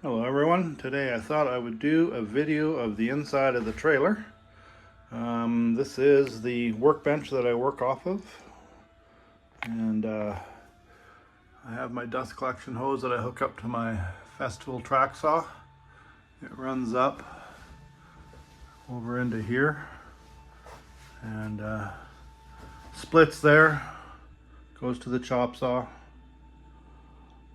Hello everyone. Today I thought I would do a video of the inside of the trailer. This is the workbench that I work off of, and I have my dust collection hose that I hook up to my Festool track saw. It runs up over into here and splits there, goes to the chop saw,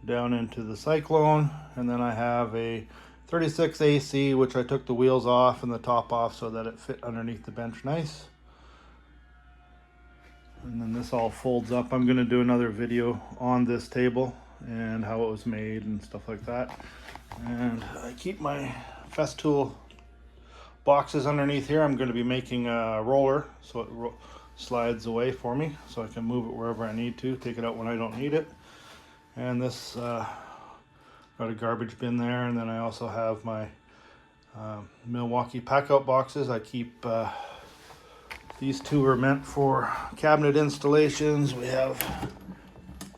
down into the Cyclone, and then I have a 36 AC, which I took the wheels off and the top off so that it fit underneath the bench nice. And then this all folds up. I'm going to do another video on this table and how it was made and stuff like that. And I keep my Festool boxes underneath here. I'm going to be making a roller so it slides away for me so I can move it wherever I need to, take it out when I don't need it. And this got a garbage bin there, and then I also have my Milwaukee pack-out boxes. I keep these two are meant for cabinet installations. We have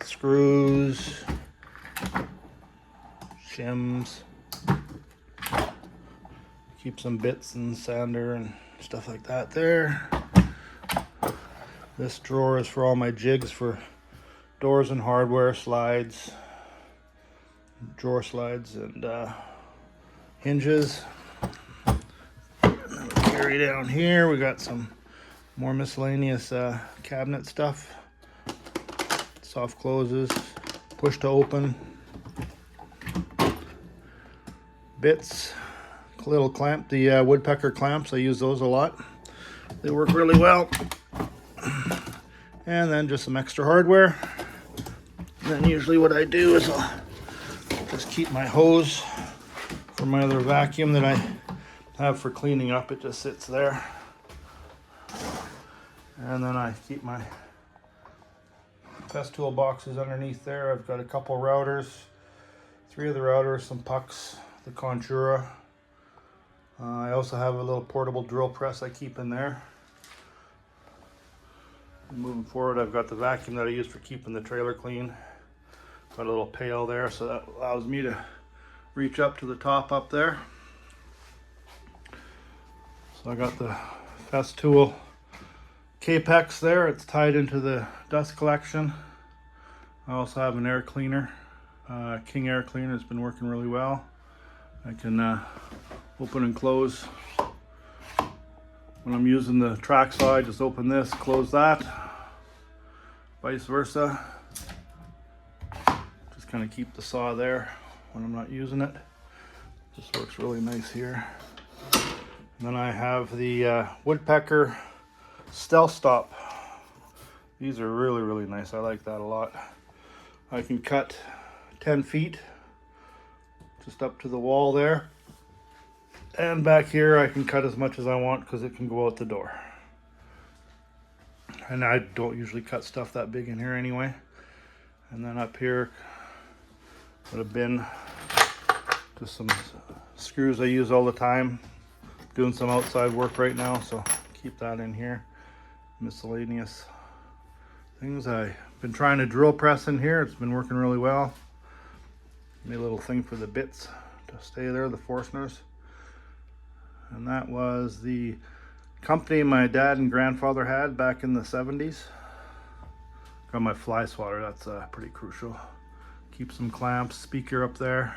screws, shims, keep some bits and sander and stuff like that there. This drawer is for all my jigs for doors and hardware, slides, drawer slides, and hinges. And then we carry down here. We got some more miscellaneous cabinet stuff, soft closes, push to open, bits, little clamp, the woodpecker clamps. I use those a lot. They work really well. And then just some extra hardware. Then usually what I do is I'll just keep my hose for my other vacuum that I have for cleaning up. It just sits there. And then I keep my Festool boxes underneath there. I've got a couple routers, 3 of the routers, some pucks, the Contura. I also have a little portable drill press I keep in there. Moving forward, I've got the vacuum that I use for keeping the trailer clean. Got a little pail there, so that allows me to reach up to the top up there. So I got the Festool Capex there. It's tied into the dust collection. I also have an air cleaner. King air cleaner has been working really well. I can open and close. When I'm using the track saw, I just open this, close that, vice versa. Just kind of keep the saw there when I'm not using it. Just works really nice here. And then I have the woodpecker stealth stop. These are really, really nice. I like that a lot. I can cut 10 feet just up to the wall there. And back here I can cut as much as I want because it can go out the door. And I don't usually cut stuff that big in here anyway. And then up here, got a bin, just some screws I use all the time. Doing some outside work right now, so keep that in here. Miscellaneous things. I've been trying to drill press in here. It's been working really well. Made a little thing for the bits to stay there, the Forstners. And that was the company my dad and grandfather had back in the 70s. Got my fly swatter, that's pretty crucial. Keep some clamps, speaker up there.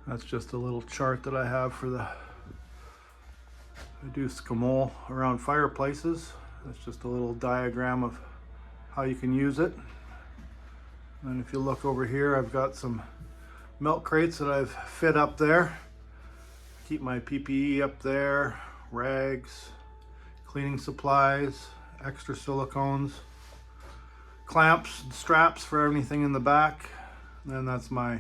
That's just a little chart that I have for I do scamol around fireplaces. That's just a little diagram of how you can use it. And if you look over here, I've got some milk crates that I've fit up there. Keep my PPE up there, rags, cleaning supplies, extra silicones, clamps and straps for everything in the back. And then that's my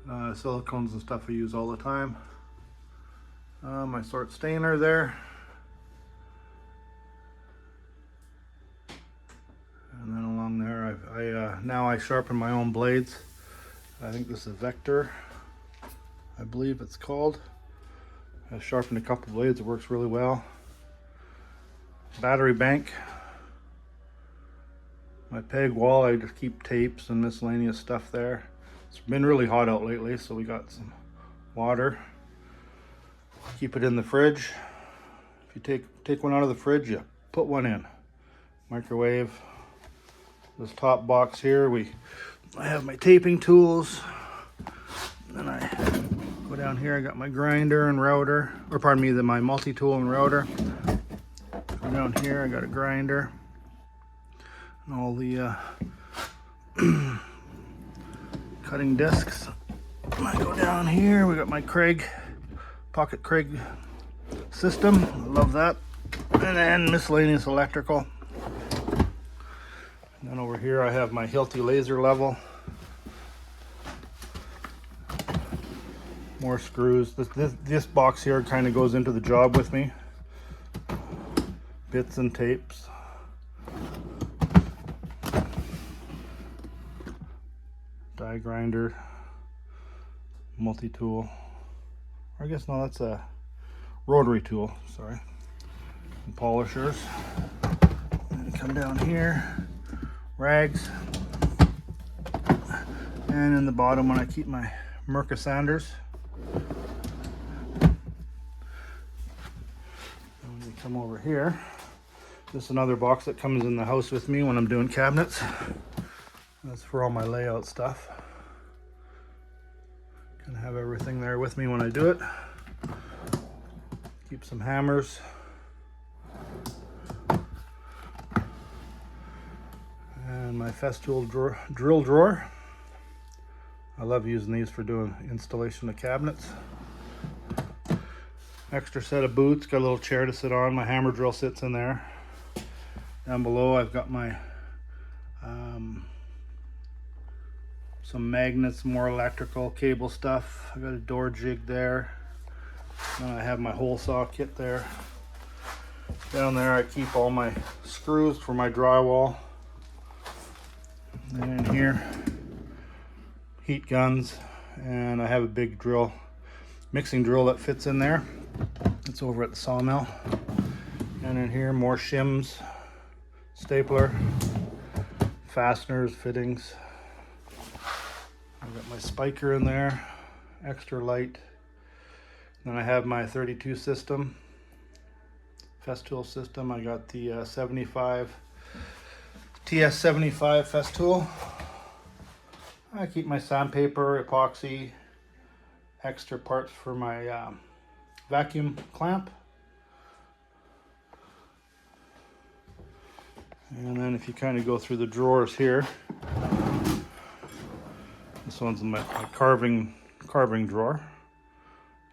silicones and stuff I use all the time. My sort stainer there. And then along there, now I sharpen my own blades. I think this is Vector, I believe it's called. I sharpened a couple blades, it works really well. Battery bank. My peg wall, I just keep tapes and miscellaneous stuff there. It's been really hot out lately, so we got some water. Keep it in the fridge. If you take one out of the fridge, you put one in. Microwave. This top box here, I have my taping tools. Then I go down here, I got my grinder and router, or pardon me, my multi-tool and router. Go down here, I got a grinder. And all the cutting discs. I go down here, we got my pocket Craig system. I love that. And then miscellaneous electrical. And then over here I have my Hilti laser level. More screws. This box here kind of goes into the job with me. Bits and tapes. Die grinder. Multi-tool. Or I guess no, that's a rotary tool, sorry. And polishers. And come down here. Rags. And in the bottom one I keep my Mirka sanders. And when you come over here, this is another box that comes in the house with me when I'm doing cabinets. That's for all my layout stuff. Can have everything there with me when I do it. Keep some hammers. And my Festool drill drawer. I love using these for doing installation of cabinets. Extra set of boots, got a little chair to sit on. My hammer drill sits in there. Down below I've got my some magnets, more electrical cable stuff. I got a door jig there. And I have my hole saw kit there. Down there I keep all my screws for my drywall. And in here, heat guns, and I have a big drill, mixing drill that fits in there. It's over at the sawmill. And in here, more shims, stapler, fasteners, fittings. I've got my spiker in there, extra light. Then I have my 32 system, Festool system. I got the 75 TS75 Festool. I keep my sandpaper, epoxy, extra parts for my vacuum clamp. And then if you kind of go through the drawers here, this one's my carving drawer.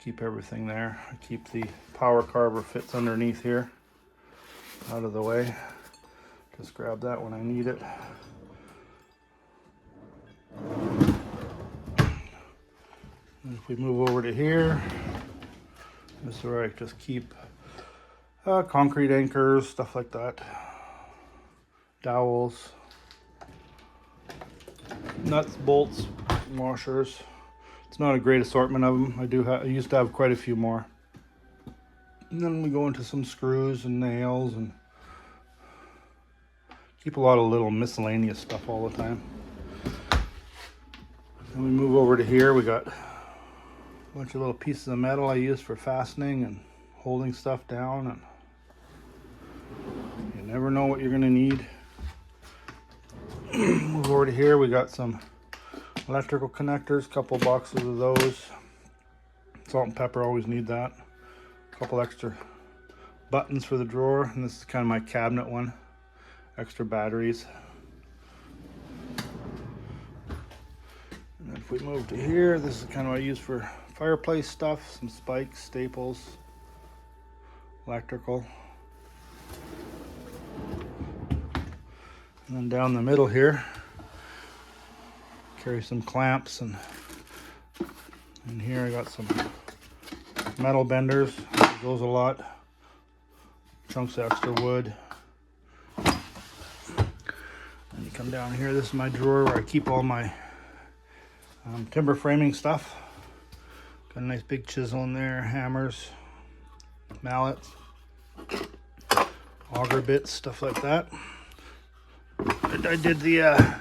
Keep everything there. I keep the power carver fits underneath here, out of the way. Just grab that when I need it. And if we move over to here, this is where I just keep concrete anchors, stuff like that. Dowels, nuts, bolts, washers. It's not a great assortment of them. I used to have quite a few more. And then we go into some screws and nails and keep a lot of little miscellaneous stuff all the time. Then we move over to here. We got a bunch of little pieces of metal I use for fastening and holding stuff down. And you never know what you're going to need. Move over to here. We got some electrical connectors, couple boxes of those. Salt and pepper, always need that. A couple extra buttons for the drawer, and this is kind of my cabinet one. Extra batteries. And then if we move to here, this is kind of what I use for fireplace stuff. Some spikes, staples, electrical. And then down the middle here, carry some clamps, and in here I got some metal benders. Goes a lot. Chunks of extra wood. And you come down here, this is my drawer where I keep all my timber framing stuff. Got a nice big chisel in there, hammers, mallets, auger bits, stuff like that. I did the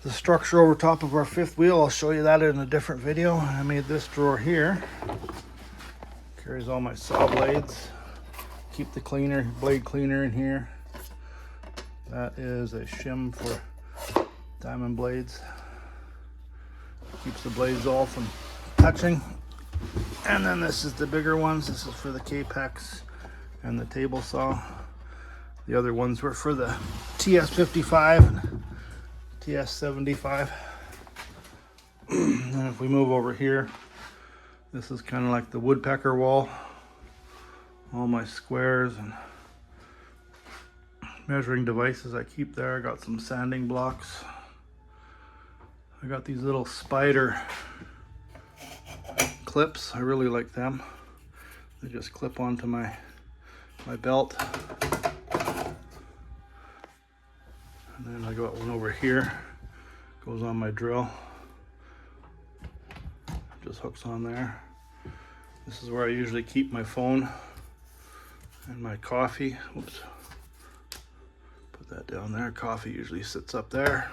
the structure over top of our fifth wheel. I'll show you that in a different video. I made this drawer here. Carries all my saw blades. Keep the blade cleaner in here. That is a shim for diamond blades. Keeps the blades all from touching. And then this is the bigger ones. This is for the Capex and the table saw. The other ones were for the TS55 and TS75. And if we move over here, this is kind of like the woodpecker wall. All my squares and measuring devices I keep there. I got some sanding blocks. I got these little spider clips. I really like them. They just clip onto my belt. And then I got one over here. Goes on my drill. Just hooks on there. This is where I usually keep my phone and my coffee. Oops. Put that down there. Coffee usually sits up there.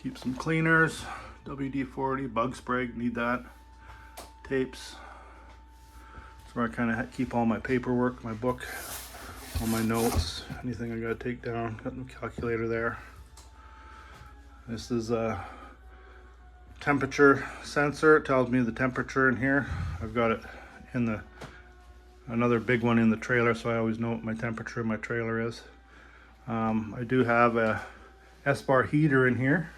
Keep some cleaners. WD-40, bug spray, need that. Tapes. That's where I kind of keep all my paperwork, my book, all my notes, anything I gotta take down. Got the calculator there. This is a temperature sensor. It tells me the temperature in here. I've got it in another big one in the trailer, so I always know what my temperature in my trailer is. I do have a S-bar heater in here.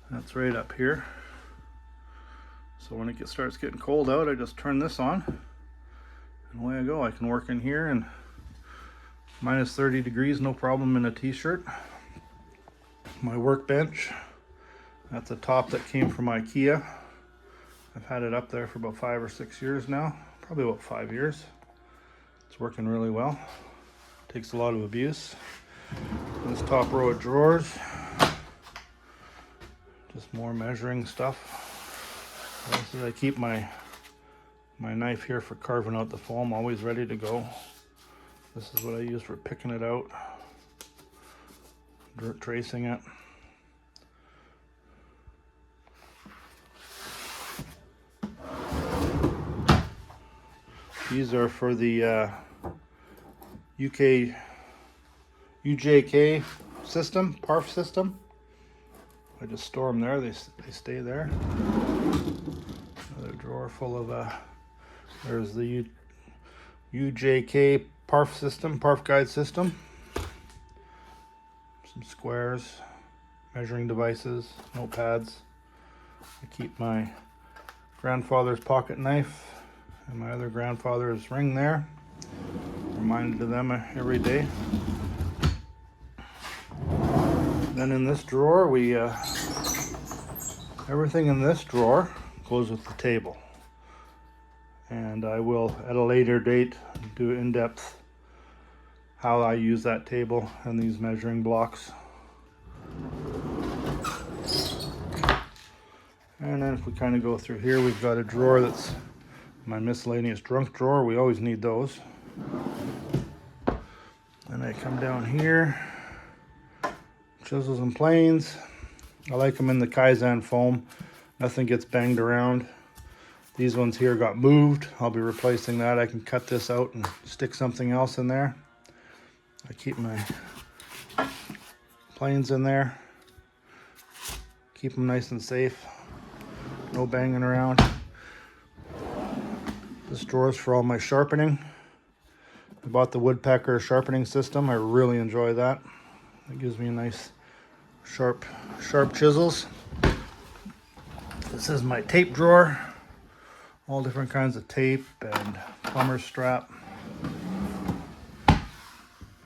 That's right up here. So when it starts getting cold out, I just turn this on and away I go. I can work in here and minus 30 degrees, no problem in a t-shirt. My workbench, that's a top that came from IKEA. I've had it up there for about 5 or 6 years now, probably about 5 years. It's working really well. Takes a lot of abuse. This top row of drawers, just more measuring stuff. This is, I keep my knife here for carving out the foam, always ready to go. This is what I use for picking it out, tracing it. These are for the UJK system, PARF system. I just store them there, they stay there. Another drawer full of, there's the UJK PARF system, PARF guide system. Some squares, measuring devices, notepads. I keep my grandfather's pocket knife and my other grandfather's ring there. Reminded of them every day. Then in this drawer, everything in this drawer goes with the table. And I will, at a later date, do in-depth how I use that table and these measuring blocks. And then if we kind of go through here, we've got a drawer that's my miscellaneous junk drawer. We always need those. Then I come down here. Chisels and planes. I like them in the Kaizen foam. Nothing gets banged around. These ones here got moved. I'll be replacing that. I can cut this out and stick something else in there. I keep my planes in there. Keep them nice and safe. No banging around. This drawer is for all my sharpening. I bought the woodpecker sharpening system. I really enjoy that. It gives me a nice sharp chisels. This is my tape drawer. All different kinds of tape and plumber's strap.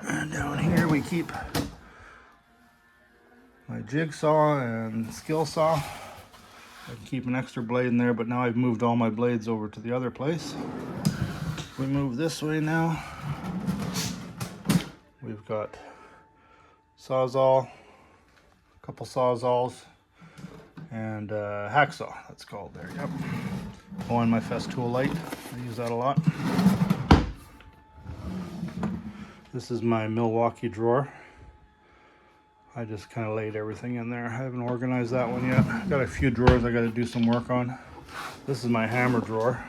And down here we keep my jigsaw and skill saw. I can keep an extra blade in there, but now I've moved all my blades over to the other place. We move this way now. We've got Sawzall, a couple Sawzalls, and hacksaw, that's called there, yep. Oh, and my Festool light, I use that a lot. This is my Milwaukee drawer. I just kind of laid everything in there. I haven't organized that one yet. I've got a few drawers I got to do some work on. This is my hammer drawer.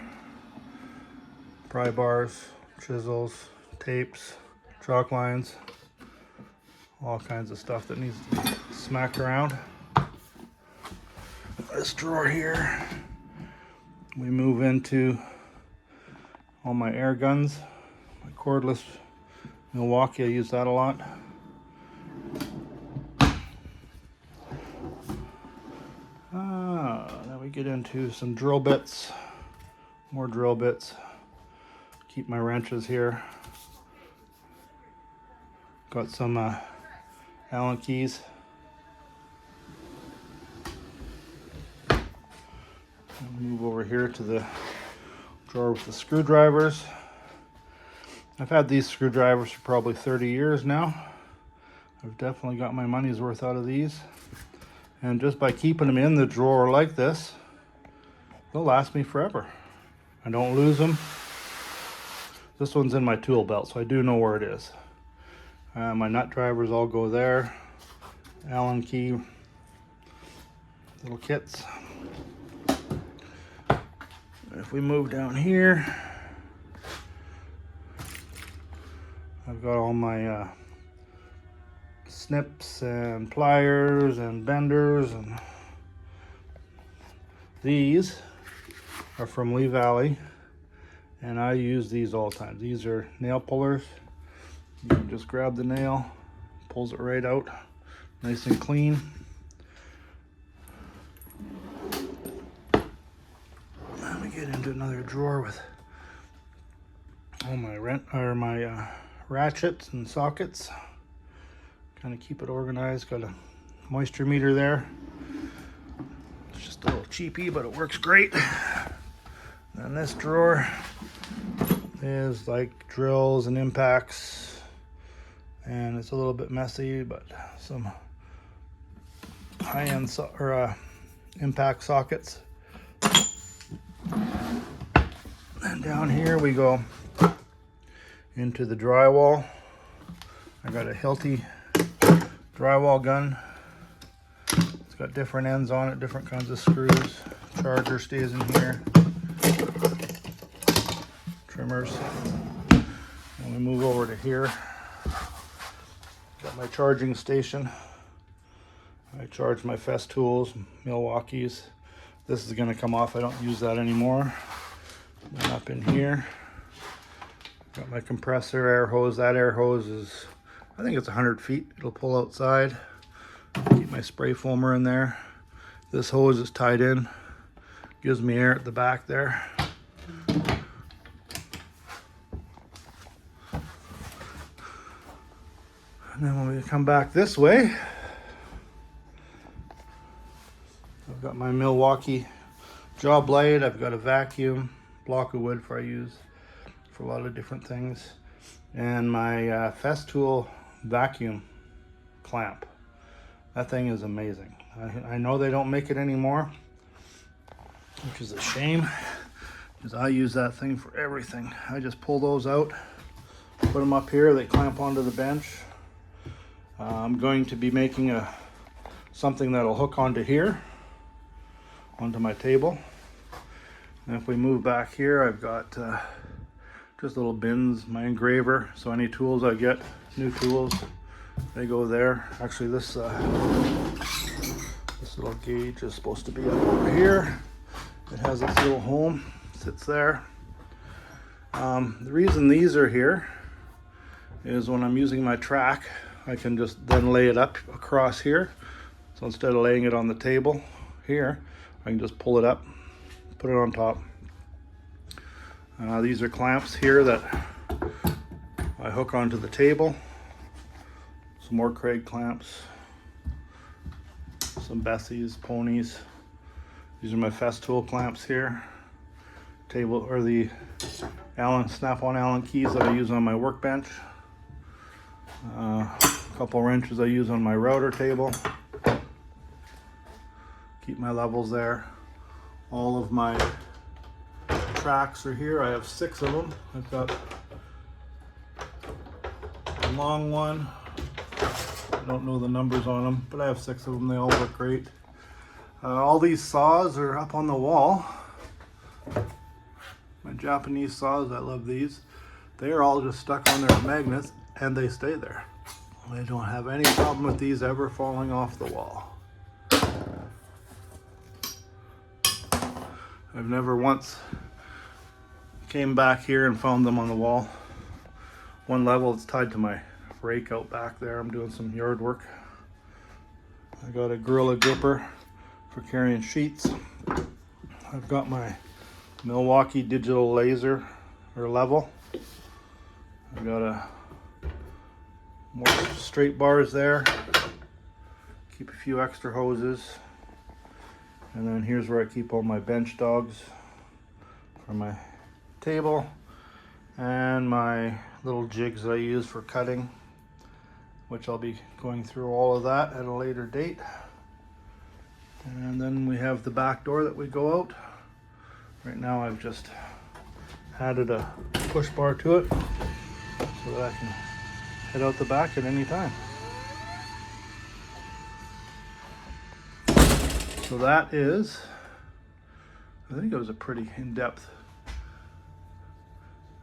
Pry bars, chisels, tapes, chalk lines, all kinds of stuff that needs to be smacked around. This drawer here, we move into all my air guns, my cordless Milwaukee. I use that a lot. Then we get into some drill bits, more drill bits. Keep my wrenches here. Got some Allen keys. Move over here to the drawer with the screwdrivers. I've had these screwdrivers for probably 30 years now. I've definitely got my money's worth out of these. And just by keeping them in the drawer like this, they'll last me forever. I don't lose them. This one's in my tool belt, so I do know where it is. My nut drivers all go there. Allen key little kits. If we move down here, I've got all my snips and pliers and benders, and these are from Lee Valley, and I use these all the time. These are nail pullers. You can just grab the nail, pulls it right out, nice and clean. Let me get into another drawer with all my ratchets and sockets. Kind of keep it organized. Got a moisture meter there. It's just a little cheapy, but it works great. And this drawer is like drills and impacts, and it's a little bit messy, but some high-end impact sockets. And down here we go into the drywall. I got a Hilti drywall gun. It's got different ends on it, different kinds of screws. Charger stays in here. Trimmers. And we move over to here. Got my charging station. I charge my Festools, Milwaukees. This is going to come off. I don't use that anymore. And up in here, got my compressor air hose. That air hose is, I think it's 100 feet. It'll pull outside. Keep my spray foamer in there. This hose is tied in. Gives me air at the back there. And then when we come back this way, I've got my Milwaukee jaw blade. I've got a vacuum, block of wood for I use for a lot of different things, and my Festool vacuum clamp. That thing is amazing. I know they don't make it anymore, which is a shame, because I use that thing for everything. I just pull those out, put them up here, they clamp onto the bench. I'm going to be making something that'll hook onto here, onto my table. And if we move back here, I've got just little bins, my engraver, so any tools I get, new tools, they go there. Actually, this little gauge is supposed to be up over here. It has its little home, sits there. The reason these are here is when I'm using my track, I can just then lay it up across here. So instead of laying it on the table here, I can just pull it up, put it on top. These are clamps here that I hook onto the table. Some more Craig clamps, some Bessies, Ponies. These are my Festool clamps here. Table, or the snap-on Allen keys that I use on my workbench. A couple wrenches I use on my router table. Keep my levels there. All of my tracks are here. I have 6 of them. I've got a long one, I don't know the numbers on them, but I have 6 of them. They all work great. All these saws are up on the wall. My Japanese saws, I love these. They are all just stuck on their magnets and they stay there. I don't have any problem with these ever falling off the wall. I've never once came back here and found them on the wall. One level, it's tied to my rake out back there. I'm doing some yard work. I got a Gorilla gripper for carrying sheets. I've got my Milwaukee digital laser or level. I've got a more straight bars there. Keep a few extra hoses. And then here's where I keep all my bench dogs for my table and my little jigs that I use for cutting, which I'll be going through all of that at a later date. And then we have the back door that we go out. Right now I've just added a push bar to it so that I can head out the back at any time. So that is, I think it was a pretty in-depth.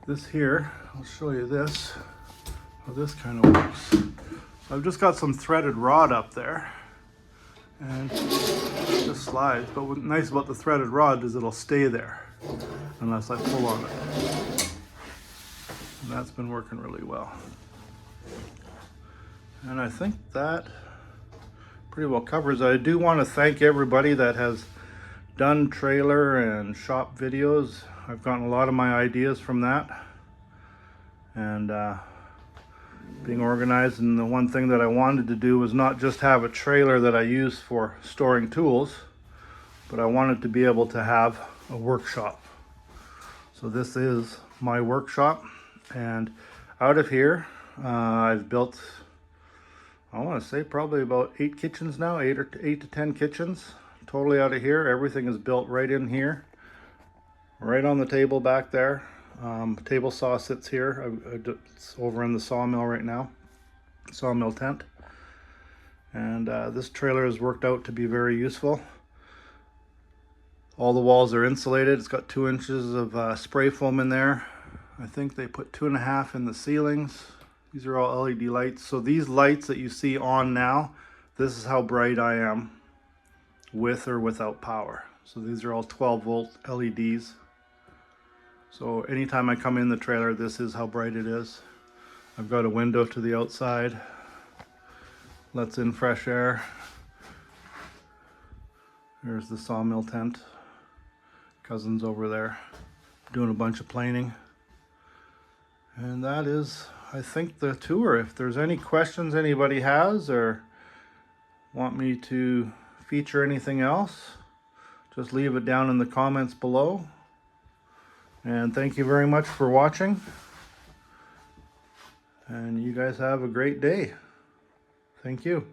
This here, I'll show you this, how this kind of works. I've just got some threaded rod up there and it just slides, but what's nice about the threaded rod is it'll stay there unless I pull on it. And that's been working really well. And I think that pretty well covers it. I do want to thank everybody that has done trailer and shop videos. I've gotten a lot of my ideas from that. And being organized, and the one thing that I wanted to do was not just have a trailer that I use for storing tools, but I wanted to be able to have a workshop. So this is my workshop, and out of here I've built, I want to say probably about 8 kitchens now, 8 to 10 kitchens totally out of here. Everything is built right in here, right on the table back there. Table saw sits here. It's over in the sawmill right now, sawmill tent. And this trailer has worked out to be very useful. All the walls are insulated. It's got 2 inches of spray foam in there. I think they put 2.5 in the ceilings. These are all LED lights. So these lights that you see on now, this is how bright I am with or without power. So these are all 12 volt LEDs. So anytime I come in the trailer, this is how bright it is. I've got a window to the outside, lets in fresh air. There's the sawmill tent. Cousin's over there doing a bunch of planing. And that is, I think, the tour. If there's any questions anybody has or want me to feature anything else, just leave it down in the comments below. And thank you very much for watching. And you guys have a great day. Thank you.